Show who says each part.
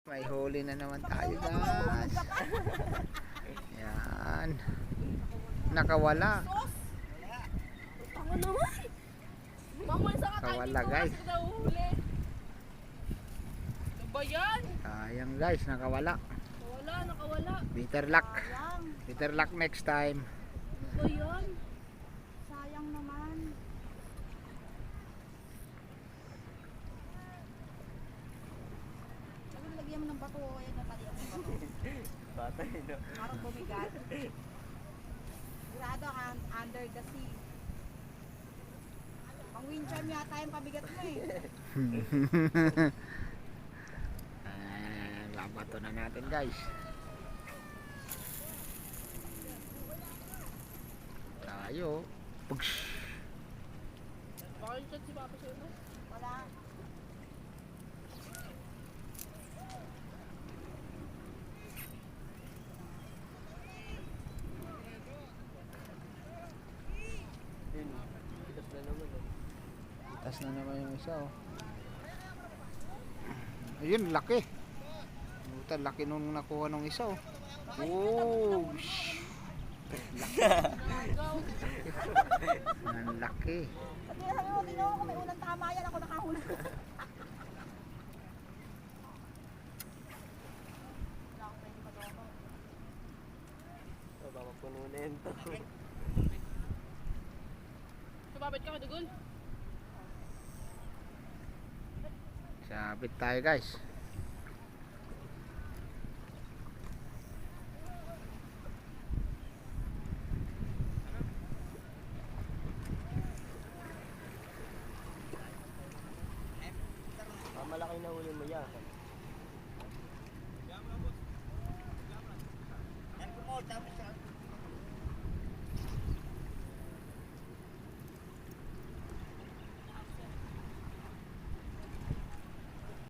Speaker 1: May huli na naman tayo, guys. Yan. Nakawala.
Speaker 2: Ako naman. Mamay sa
Speaker 1: Nakawala, guys.
Speaker 2: Ano ba yan?
Speaker 1: Sayang, guys. Nakawala.
Speaker 2: Nakawala.
Speaker 1: Better luck. Better luck next time.
Speaker 2: Ano ba yan? Sayang naman. Lagyan mo ng bato. Yan na pali ang bato.
Speaker 3: Batay, no?
Speaker 2: Parang bumigat. Sigurado ka under the sea. Ang wind charm yata yung pabigat mo eh.
Speaker 1: Labato na natin, guys. Tayo. Pugs.
Speaker 2: Bakit siya si Papa sa'yo? Wala.
Speaker 3: Yun, pitas na naman, oh.
Speaker 1: Itas na naman yung isa, oh. Ayun, laki. Buta, laki nung nakuha nung isa, oh. Oh, ang laki.
Speaker 2: Sabi mo, tingnan mo, may unang tama yan. Ako nakahuli.
Speaker 3: Oh, baka puno na yun to.
Speaker 2: Sumabit ka, Madugol?
Speaker 1: Sabit tayo, guys.
Speaker 3: Malaki na huli mo yan.
Speaker 4: Yan po mo, tapos